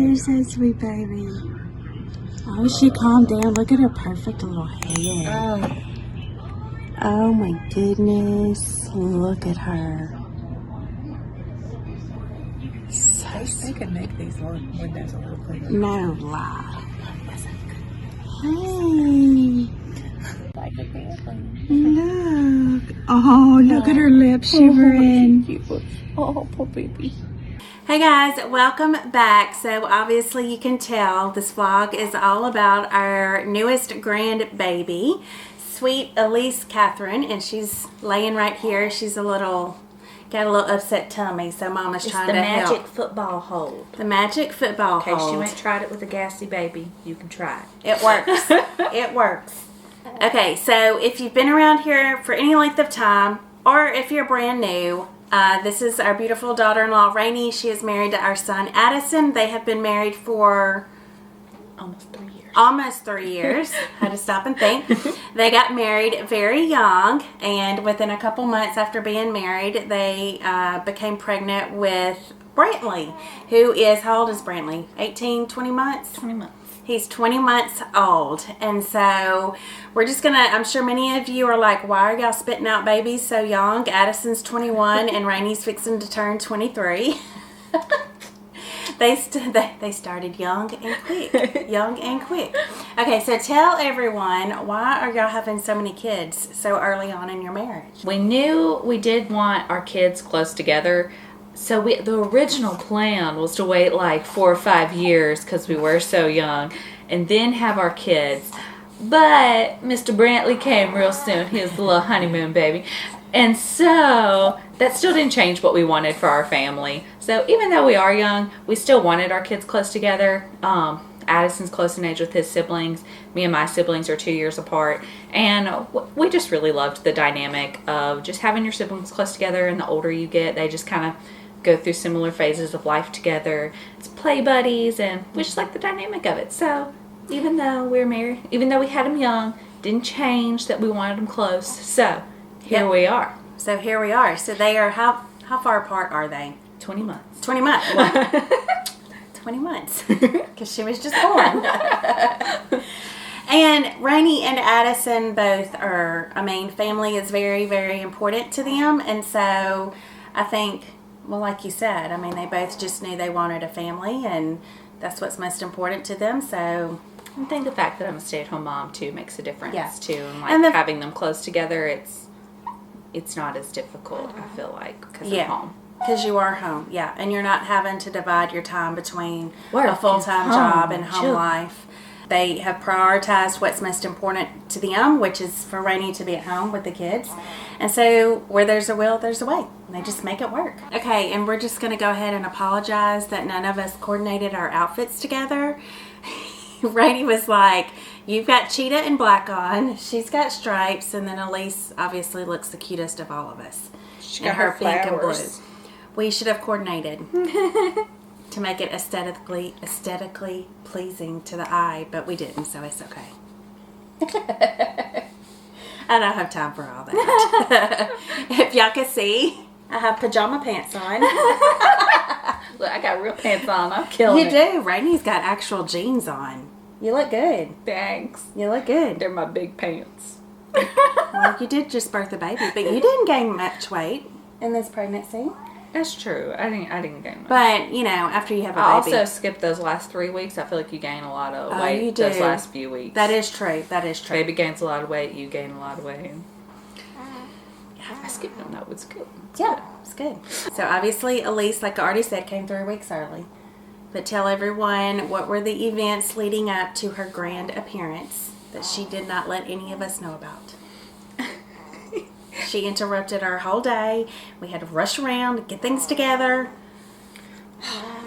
You're so sweet, baby. Oh, she calmed down. Look at her perfect little head. Oh my goodness. Look at her. So They could make these windows a little cleaner. no lie. Hey. Like a family. Look. Oh, look at her lips shivering. Oh, poor baby. Hey guys, welcome back. So obviously you can tell this vlog is all about our newest grandbaby, sweet Elise Catherine, and she's laying right here. She's got a little upset tummy, so Mama's trying to help. It's the magic football hold. The magic football In case hold. you ain't tried it with a gassy baby, you can try it. It works. It works. Okay, so if you've been around here for any length of time, or if you're brand new, this is our beautiful daughter-in-law, Rainey. She is married to our son, Addison. They have been married for Almost 3 years. Had to stop and think. They got married very young, and within a couple months after being married, they became pregnant with Brantley, who is, how old is Brantley? 18, 20 months? 20 months. He's 20 months old, and so we're just gonna, I'm sure many of you are like, why are y'all spitting out babies so young? Addison's 21 and Rainey's fixing to turn 23. They started young and quick. Young and quick. Okay, so tell everyone, why are y'all having so many kids so early on in your marriage? We knew we did want our kids close together. So the original plan was to wait like 4 or 5 years because we were so young and then have our kids. But Mr. Brantley came real soon. He was the little honeymoon baby. And so that still didn't change what we wanted for our family. So even though we are young, we still wanted our kids close together. Addison's close in age with his siblings. Me and my siblings are 2 years apart. And we just really loved the dynamic of just having your siblings close together. And the older you get, they just kind of go through similar phases of life together. It's play buddies, and we just like the dynamic of it. So even though we were married, even though we had them young, didn't change that we wanted them close. So here we are. So here we are. So they are, how far apart are they? 20 months. 20 months. 20 months. Because she was just born. And Rainey and Addison both are, family is very, very important to them. And so I think, well, like you said, they both just knew they wanted a family, and that's what's most important to them. So I think the fact that I'm a stay-at-home mom, too, makes a difference, too. And having them close together, it's not as difficult, I feel like, because I'm home. Because you are home, yeah. And you're not having to divide your time between Work a full-time job and home life. They have prioritized what's most important to them, which is for Rainey to be at home with the kids. And so where there's a will, there's a way. They just make it work. Okay, and we're just going to go ahead and apologize that none of us coordinated our outfits together. Rainey was like, you've got cheetah and black on, she's got stripes, and then Elise obviously looks the cutest of all of us. She got her pink and blue. flowers. We should have coordinated to make it aesthetically pleasing to the eye, but we didn't, so it's okay. I don't have time for all that. If y'all can see, I have pajama pants on. Look, I got real pants on. I'm killing You do. Rainey's got actual jeans on. You look good. Thanks. You look good. They're my big pants. Well, you did just birth a baby, but you didn't gain much weight in this pregnancy. That's true. I didn't gain much. But, after you have a baby. I also skipped those last 3 weeks. I feel like you gain a lot of weight you do. those last few weeks. That is true. That is true. Baby gains a lot of weight. You gain a lot of weight. I skipped them. That was good. Yeah, it's good. So obviously Elise, like I already said, came 3 weeks early. But tell everyone, what were the events leading up to her grand appearance that she did not let any of us know about? She interrupted our whole day. We had to rush around, get things together.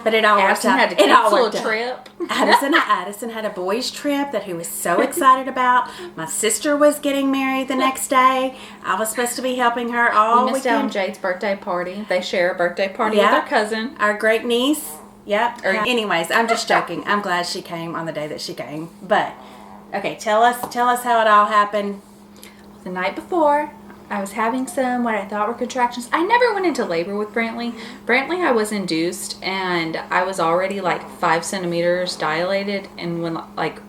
But it all worked out. Had to cancel a trip. Addison had a boys' trip that he was so excited about. My sister was getting married the next day. I was supposed to be helping her all We missed weekend. out on Jade's birthday party. They share a birthday party with their cousin. Our great niece. Yep. Anyways, I'm just joking. I'm glad she came on the day that she came. But okay, tell us how it all happened. The night before, I was having some what I thought were contractions. I never went into labor with Brantley. Brantley, I was induced, and I was already like 5 centimeters dilated. And when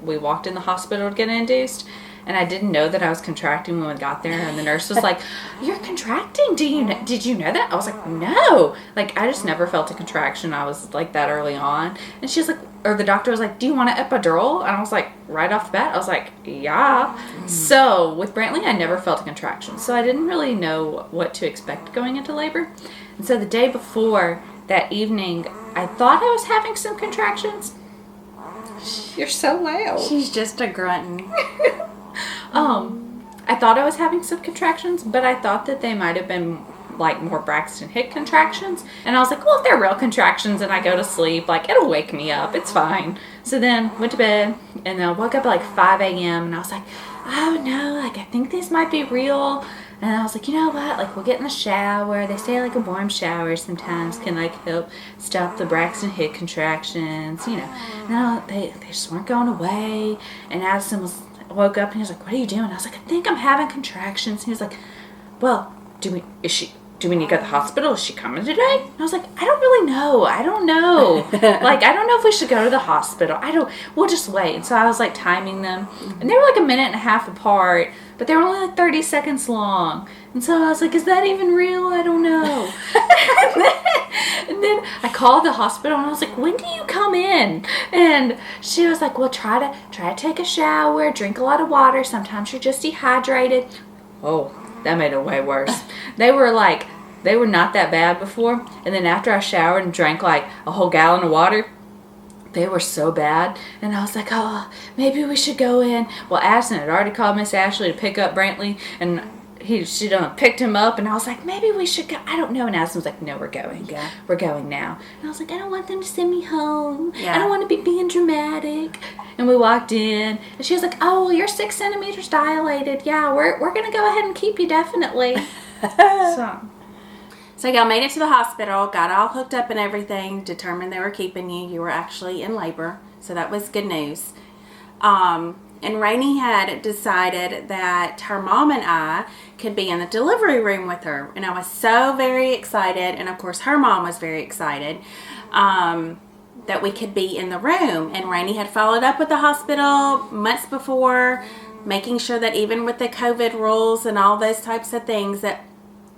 we walked in the hospital to get induced, and I didn't know that I was contracting when we got there. And the nurse was like, "You're contracting? Did you know that?" I was like, "No." Like, I just never felt a contraction. I was like that early on. And she's like, or the doctor was like, "Do you want an epidural?" And I was like, right off the bat, I was like, "Yeah." So with Brantley, I never felt a contraction. So I didn't really know what to expect going into labor. And so the day before, that evening, I thought I was having some contractions. You're so loud. She's just a grunting. I thought I was having some contractions, but I thought that they might have been like more Braxton Hicks contractions. And I was like, well, if they're real contractions and I go to sleep, like, it'll wake me up. It's fine. So then went to bed, and then I woke up at like 5 a.m. and I was like, oh no, like, I think these might be real. And I was like, you know what? Like, we'll get in the shower. They say like a warm shower sometimes can like help stop the Braxton Hicks contractions, you know. No, they just weren't going away. And Addison woke up and he was like, what are you doing? I was like, I think I'm having contractions. And he was like, well, do we need to go to the hospital? Is she coming today? And I was like, I don't really know. I don't know. Like, I don't know if we should go to the hospital. We'll just wait. And so I was like timing them. And they were like a minute and a half apart, but they were only like 30 seconds long. And so I was like, is that even real? I don't know. and then I called the hospital and I was like, when do you come in? And she was like, well, try to take a shower, drink a lot of water. Sometimes you're just dehydrated. Oh, that made it way worse. They were not that bad before. And then after I showered and drank like a whole gallon of water, they were so bad. And I was like, oh, maybe we should go in. Well, Addison had already called Miss Ashley to pick up Brantley, and she done picked him up, and I was like, maybe we should go. I don't know. And Addison was like, no, we're going. Yeah. We're going now. And I was like, I don't want them to send me home. Yeah. I don't want to be being dramatic. And we walked in, and she was like, oh, well, you're 6 centimeters dilated. Yeah, we're going to go ahead and keep you definitely. So y'all made it to the hospital, got all hooked up and everything, determined they were keeping you. You were actually in labor, so that was good news. And Rainey had decided that her mom and I could be in the delivery room with her. And I was so very excited, and of course her mom was very excited, that we could be in the room. And Rainey had followed up with the hospital months before, making sure that even with the COVID rules and all those types of things that,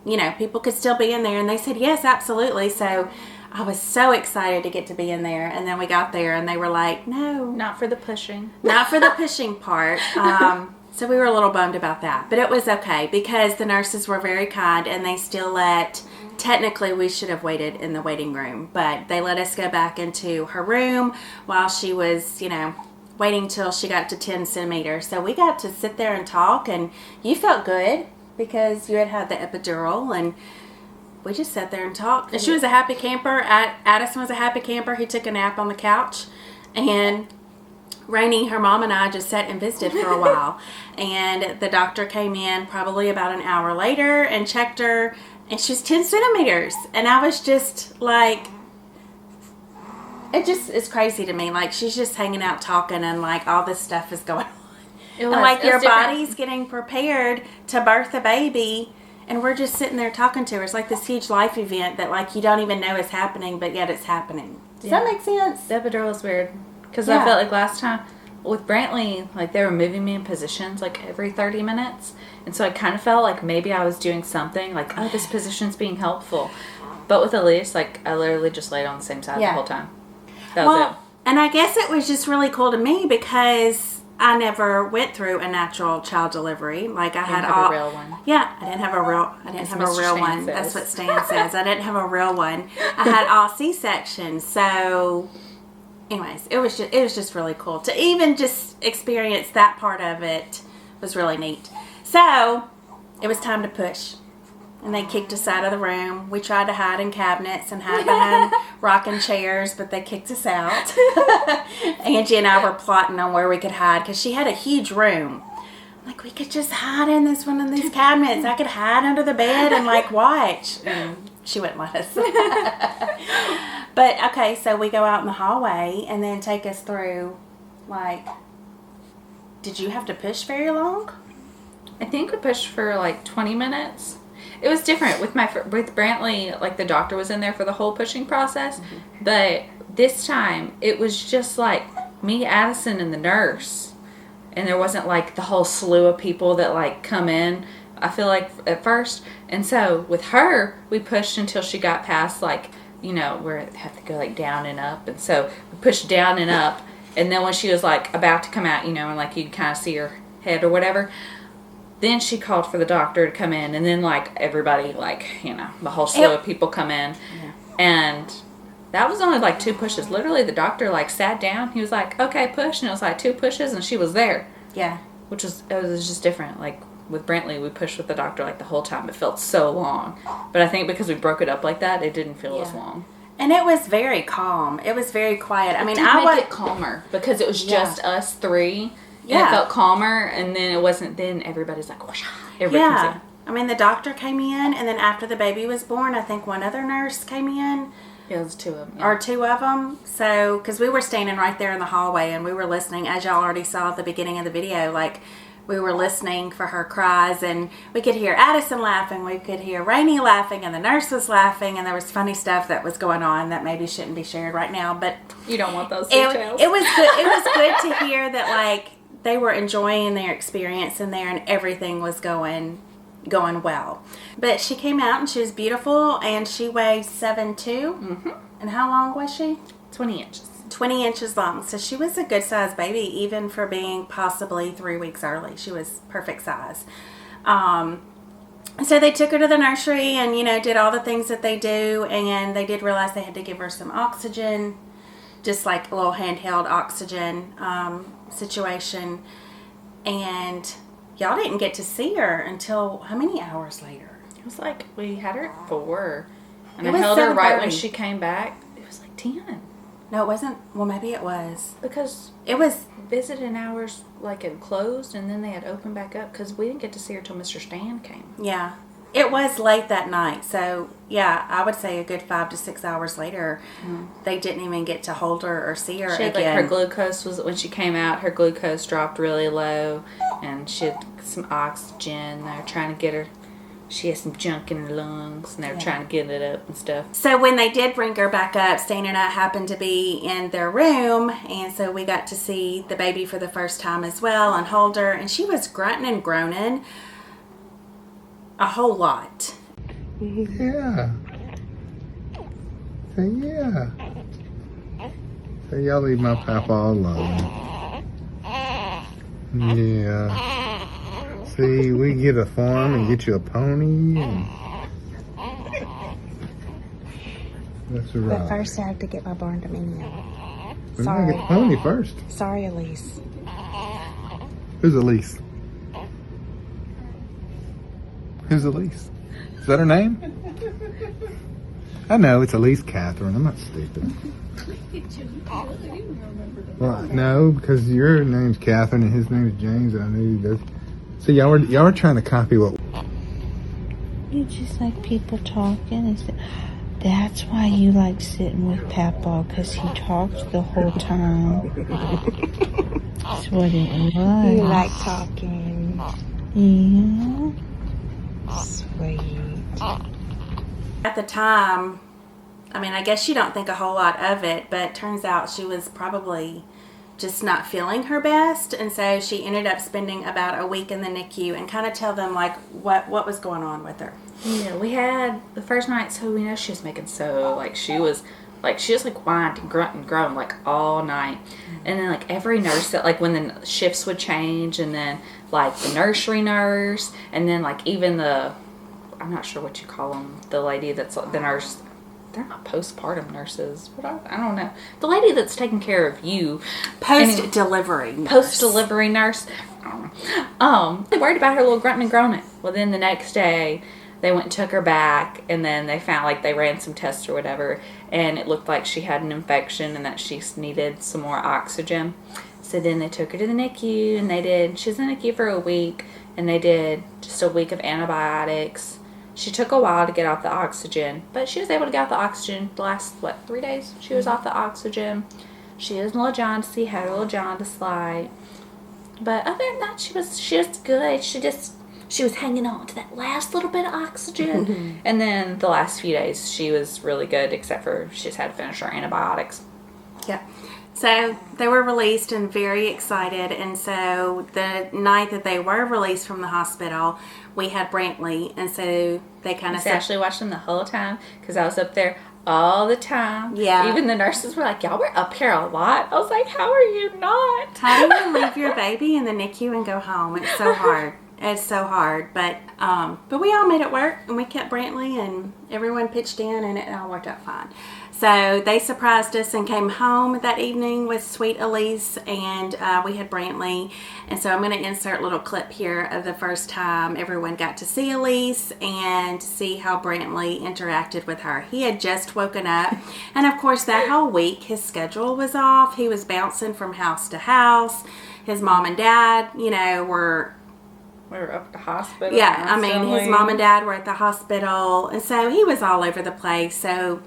you know, people could still be in there. And they said, yes, absolutely. So I was so excited to get to be in there. And then we got there and they were like, no. Not for the pushing. Not for the pushing part. So we were a little bummed about that. But it was okay because the nurses were very kind and they still technically we should have waited in the waiting room. But they let us go back into her room while she was, you know, waiting till she got to 10 centimeters. So we got to sit there and talk, and you felt good because you had the epidural, and we just sat there and talked. And she was a happy camper. Addison was a happy camper. He took a nap on the couch, and Rainey, her mom, and I just sat and visited for a while. And the doctor came in probably about an hour later and checked her, and she's 10 centimeters. And I was just like, it just is crazy to me. Like, she's just hanging out talking, and like all this stuff is going on. And like your body's getting prepared to birth a baby, and we're just sitting there talking to her. It's like this huge life event that like you don't even know is happening, but yet it's happening. Does that make sense? The epidural is weird because I felt like last time with Brantley, like they were moving me in positions like every 30 minutes, and so I kind of felt like maybe I was doing something like, oh, this position's being helpful. But with Elise, like I literally just laid on the same side the whole time. That was it. And I guess it was just really cool to me because I never went through a natural child delivery. Like I had a real one. Yeah, I didn't have a real one. That's what Stan says. I didn't have a real one. I had all C-sections. So, anyways, it was just really cool to even just experience that part of it. Was really neat. So it was time to push. And they kicked us out of the room. We tried to hide in cabinets and hide behind rocking chairs, but they kicked us out. Angie and I were plotting on where we could hide because she had a huge room. Like, we could just hide in one of these cabinets. I could hide under the bed and, like, watch. And she wouldn't let us. But, okay, so we go out in the hallway and then take us through, like, did you have to push very long? I think we pushed for like 20 minutes. It was different with with Brantley. Like the doctor was in there for the whole pushing process, but this time it was just like me, Addison, and the nurse, and there wasn't like the whole slew of people that like come in. I feel like at first, and so with her, we pushed until she got past like where it had to go like down and up, and so we pushed down and up, and then when she was like about to come out, and like you'd kind of see her head or whatever. Then she called for the doctor to come in, and then like everybody, like the whole slew of people come in, and that was only like 2 pushes. Literally, the doctor like sat down. He was like, "Okay, push," and it was like 2 pushes, and she was there. Yeah, it was just different. Like with Brantley, we pushed with the doctor like the whole time. It felt so long, but I think because we broke it up like that, it didn't feel as long. And it was very calm. It was very quiet. I mean, I make it calmer because it was just us 3. Yeah. And it felt calmer, and then it wasn't. Then everybody's like, whoosh, everybody comes in. I mean, the doctor came in, and then after the baby was born, I think one other nurse came in. Yeah, it was 2 of them. Yeah. Or 2 of them. So, because we were standing right there in the hallway, and we were listening, as y'all already saw at the beginning of the video, like, we were listening for her cries, and we could hear Addison laughing, we could hear Rainey laughing, and the nurse was laughing, and there was funny stuff that was going on that maybe shouldn't be shared right now, but... You don't want those details. It was good. It was good to hear that, like, they were enjoying their experience in there, and everything was going well. But she came out, and she was beautiful, and she weighed 7'2". Mm-hmm. And how long was she? 20 inches. 20 inches long. So she was a good size baby, even for being possibly 3 weeks early. She was perfect size. So they took her to the nursery and, did all the things that they do. And they did realize they had to give her some oxygen, just like a little handheld oxygen situation. And y'all didn't get to see her until how many hours later? It was like we had her at 4. And I held her right when she came back. It was like 10. No, it wasn't. Well, maybe it was. Because it was visiting hours, like it closed, and then they had opened back up because we didn't get to see her till Mr. Stan came. Yeah. It was late that night. So, yeah, I would say a good 5 to 6 hours later, they didn't even get to hold her or see her again. Like, her glucose was, when she came out, her glucose dropped really low, and she had some oxygen. They were trying to get her. She had some junk in her lungs, and they were trying to get it up and stuff. So when they did bring her back up, Stan and I happened to be in their room, and so we got to see the baby for the first time as well and hold her, and she was grunting and groaning a whole lot. Yeah. Say yeah. Say y'all leave my papa alone. Yeah. See, we get a farm and get you a pony. And... That's right. But first I have to get my barn dominion. We're going to get the pony first. Sorry, Elise. Who's Elise? Who's Elise? Is that her name? I know, it's Elise Catherine. I'm not stupid. Well, no, because your name's Catherine and his name's James, and I knew he does. See, y'all were trying to copy what... You just like people talking. That's why you like sitting with Papa, because he talks the whole time. That's what it was. You like talking. Yeah. Sweet. At the time, I mean, I guess you don't think a whole lot of it, but it turns out she was probably just not feeling her best, and so she ended up spending about a week in the NICU. And kind of tell them like what was going on with her. Yeah, we had the first night, so we know she was making she was whined and grunting and groaning like all night. And then like every nurse that like when the shifts would change, and then like the nursery nurse, and then like even I'm not sure what you call them, the lady that's the nurse. They're not postpartum nurses, but I don't know. The lady that's taking care of you. Post-delivery nurse. Post-delivery nurse. I don't know. They worried about her little grunting and groaning. Well, then the next day, they went and took her back, and then they found, like, they ran some tests or whatever, and it looked like she had an infection and that she needed some more oxygen. So then they took her to the NICU, and she was in the NICU for a week, and they did just a week of antibiotics. She took a while to get off the oxygen, but she was able to get off the oxygen the last, 3 days? She was off the oxygen. She was a little jaundicey, had a little jaundice light. But other than that, she was good. She just, she was hanging on to that last little bit of oxygen. And then the last few days, she was really good, except for she's had to finish her antibiotics. Yeah. So they were released and very excited. And so the night that they were released from the hospital, we had Brantley. And so they kind of Actually watched them the whole time because I was up there all the time. Yeah. Even the nurses were like, y'all were up here a lot. I was like, how are you not? How do you leave your baby in the NICU and go home? It's so hard. It's so hard. But we all made it work, and we kept Brantley, and everyone pitched in, and it all worked out fine. So they surprised us and came home that evening with sweet Elise, and we had Brantley. And so I'm going to insert a little clip here of the first time everyone got to see Elise and see how Brantley interacted with her. He had just woken up, and of course that whole week his schedule was off. He was bouncing from house to house. His mom and dad, you know, were... We were up at the hospital. Yeah, I mean, his mom and dad were at the hospital, and so he was all over the place. So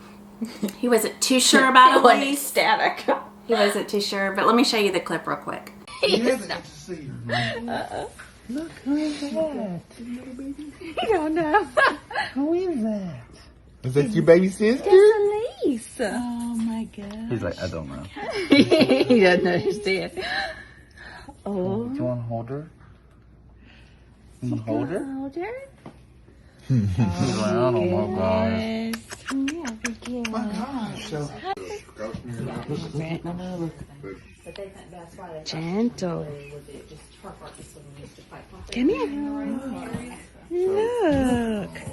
he wasn't too sure about It wasn't Elise. static. He wasn't too sure, but let me show you the clip real quick. You never got to see her, man. Look, who is that? You don't know. Who is that? Is that your baby sister? Elise. Oh my God. He's like, I don't know. He doesn't understand. Oh. Do you want to hold her? You want to hold her? Hold her. He's like, I don't know, guys. Yeah, we My gosh. So, gentle. Come here.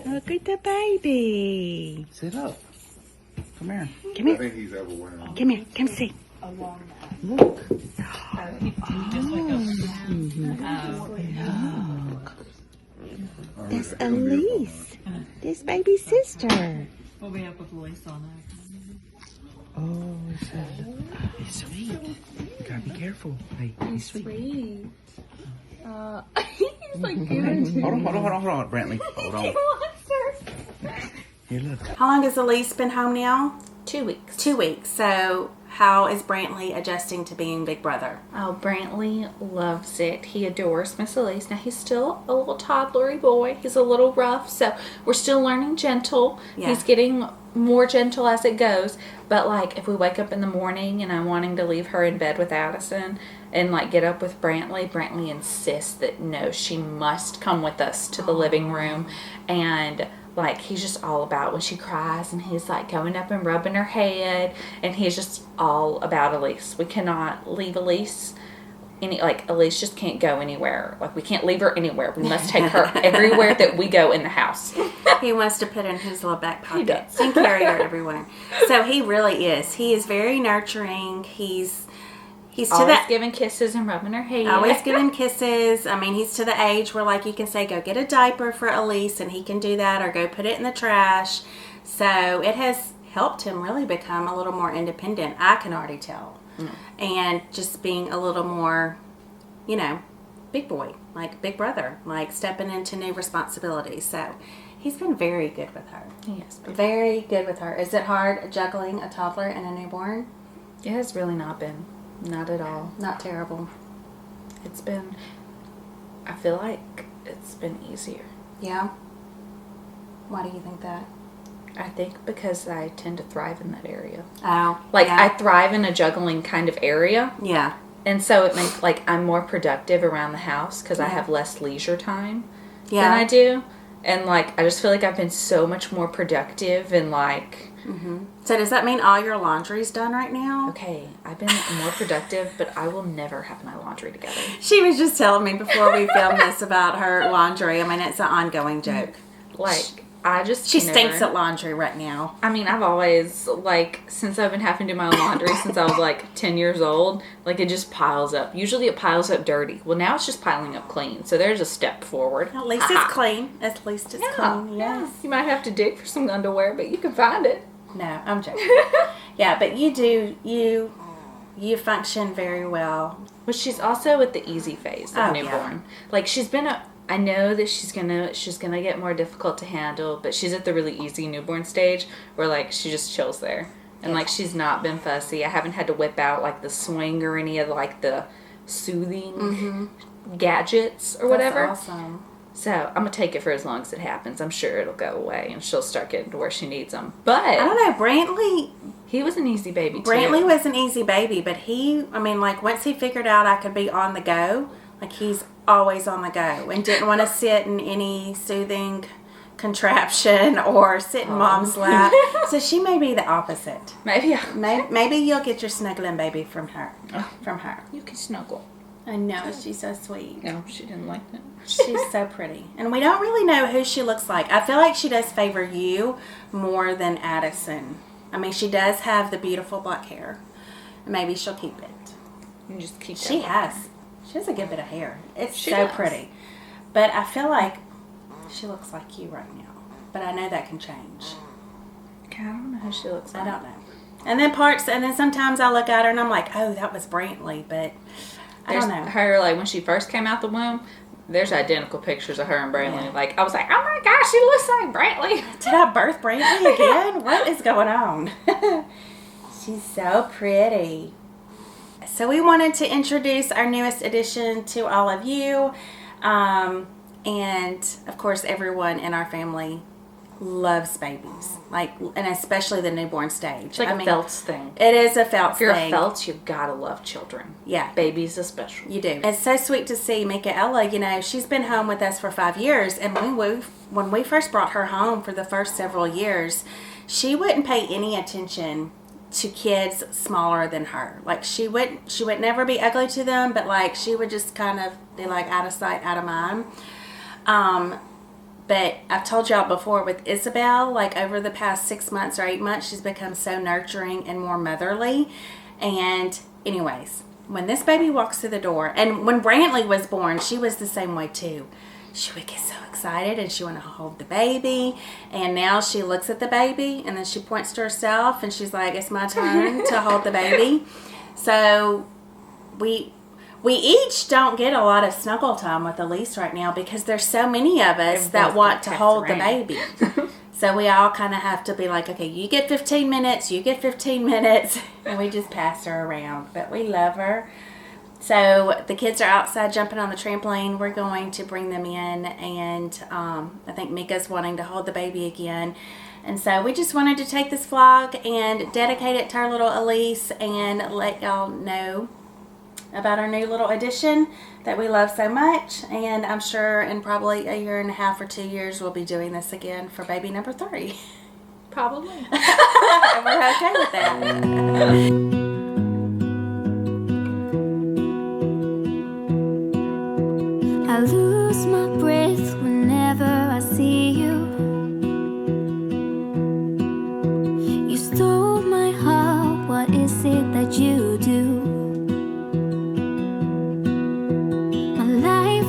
Look at the baby. Sit up. Come here. Come here. think he's overwhelmed. Come here. Come see. Look. That's Elise. This baby's sister. We'll be up with Elise all night. Oh, he's sweet. You gotta be careful. Hey, he's sweet. He's like good. Hold on, Brantley. Hold on. Here, look. How long has Elise been home now? 2 weeks. 2 weeks. So how is Brantley adjusting to being Big Brother? Oh, Brantley loves it. He adores Miss Elise. Now, he's still a little toddlery boy. He's a little rough, so we're still learning gentle. Yeah. He's getting more gentle as it goes. But, like, if we wake up in the morning and I'm wanting to leave her in bed with Addison and, like, get up with Brantley insists that, no, she must come with us to the living room. And... like, he's just all about when she cries, and he's like going up and rubbing her head, and he's just all about Elise. We cannot leave Elise Elise just can't go anywhere. Like, we can't leave her anywhere. We must take her everywhere that we go in the house. He wants to put her in his little back pocket does. and carry her everywhere. So he really is. He is very nurturing. He's to Always that. giving kisses and rubbing her head. Always giving kisses. I mean, he's to the age where, like, you can say, go get a diaper for Elise, and he can do that, or go put it in the trash. So it has helped him really become a little more independent. I can already tell. And just being a little more, you know, big boy, like Big Brother, like stepping into new responsibilities. So he's been very good with her. Yes. Very good with her. Is it hard juggling a toddler and a newborn? It has really not been. Not at all. Not terrible. It's been, I feel like it's been easier. Yeah? Why do you think that? I think because I tend to thrive in that area. Oh. Like, yeah. I thrive in a juggling kind of area. Yeah. And so it makes, like, I'm more productive around the house because I have less leisure time than I do. And, like, I just feel like I've been so much more productive and, like... Mm-hmm. So does that mean all your laundry's done right now? Okay, I've been more productive, but I will never have my laundry together. She was just telling me before we filmed this about her laundry. I mean, it's an ongoing joke. Like, I just She never... stinks at laundry right now. I mean, I've always, like, since I've been having to do my own laundry since I was, like, 10 years old, like, it just piles up. Usually it piles up dirty. Well, now it's just piling up clean. So there's a step forward. At least it's clean. At least it's clean, yes. You might have to dig for some underwear, but you can find it. No, I'm joking. Yeah, but you function very well. But she's also at the easy phase of Oh, newborn. yeah. Like, she's been I know that she's gonna get more difficult to handle, but she's at the really easy newborn stage where, like, she just chills there. And, like, she's not been fussy. I haven't had to whip out, like, the swing or any of, like, the soothing gadgets or whatever. That's awesome. So I'm going to take it for as long as it happens. I'm sure it'll go away and she'll start getting to where she needs them. But I don't know, Brantley. He was an easy baby, too. Brantley was an easy baby, but once he figured out I could be on the go, like he's always on the go and didn't want to sit in any soothing contraption or sit in mom's lap. So she may be the opposite. Maybe. Maybe you'll get your snuggling baby from her. You can snuggle. I know, she's so sweet. No, she didn't like that. She's so pretty. And we don't really know who she looks like. I feel like she does favor you more than Addison. I mean, she does have the beautiful black hair. Maybe she'll keep it. You can just keep that. She has a good bit of hair. It's She so does. pretty. But I feel like she looks like you right now. But I know that can change. I don't know how she looks like. I don't know. And then sometimes I look at her and I'm like, oh, that was Brantley. But I don't know. Her, like, when she first came out the womb, there's identical pictures of her and Brantley. Yeah. Like, I was like, oh my gosh, she looks like Brantley. Did I birth Brantley again? What is going on? She's so pretty. So we wanted to introduce our newest addition to all of you. And, of course, everyone in our family loves babies. And especially the newborn stage. It's like a Feltz thing. It is a Feltz thing. If you're a Feltz, you've got to love children. Yeah. Babies especially. You do. It's so sweet to see Michaela. She's been home with us for 5 years. And when we first brought her home for the first several years, she wouldn't pay any attention to kids smaller than her. Like, she would never be ugly to them, but, like, she would just kind of be, like, out of sight, out of mind. But I've told y'all before with Isabel, like over the past 6 months or 8 months, she's become so nurturing and more motherly. And anyways, when this baby walks through the door, and when Brantley was born, she was the same way too. She would get so excited and she wanted to hold the baby. And now she looks at the baby and then she points to herself and she's like, it's my turn to hold the baby. So we each don't get a lot of snuggle time with Elise right now because there's so many of us that want to hold the baby. So we all kind of have to be like, okay, you get 15 minutes, you get 15 minutes. And we just pass her around. But we love her. So the kids are outside jumping on the trampoline. We're going to bring them in. And I think Mika's wanting to hold the baby again. And so we just wanted to take this vlog and dedicate it to our little Elise and let y'all know about our new little addition that we love so much. And I'm sure in probably a year and a half or 2 years we'll be doing this again for baby number 3. Probably. And we're okay with that. I lose my breath whenever I see you. You stole my heart, what is it that you do?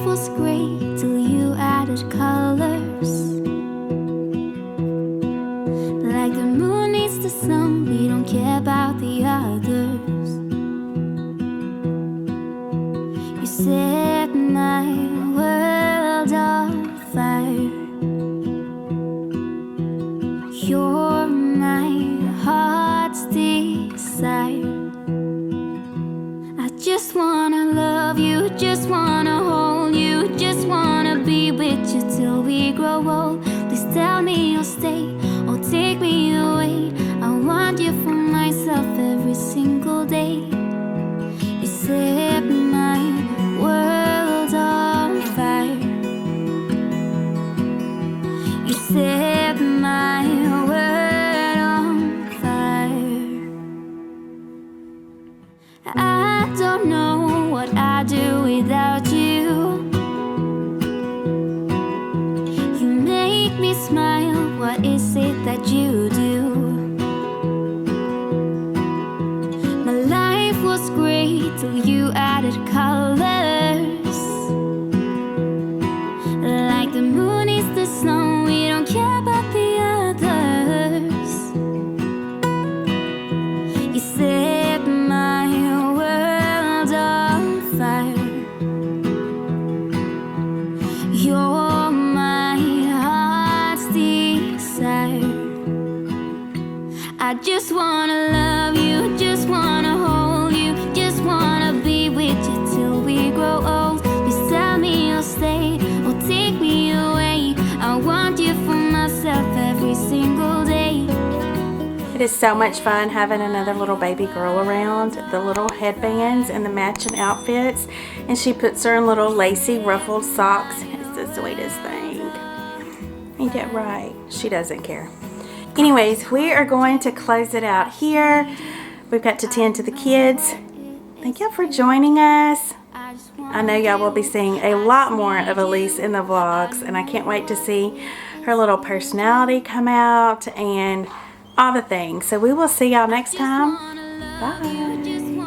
Was great till you added colors. Like the moon needs the sun, we don't care about the others. You set my world on fire. You're my heart's desire. I just wanna love you, just wanna hold you, just wanna be with you till we grow old. Please tell me you'll stay or take me away. I want you for myself every single day. You set my world on fire. You set my world on fire. I don't know what I'd do without you. You make me smile, what is it that you do? My life was great till you added colors. Like the moon is the sun, we don't care about the others. You set my world on fire. You're my heart's desire. It is so much fun having another little baby girl around. The little headbands and the matching outfits. And she puts her in little lacy ruffled socks. It's the sweetest thing. Ain't that right? She doesn't care. Anyways, we are going to close it out here. We've got to tend to the kids. Thank y'all for joining us. I know y'all will be seeing a lot more of Elise in the vlogs, and I can't wait to see her little personality come out and all the things. So we will see y'all next time. Bye.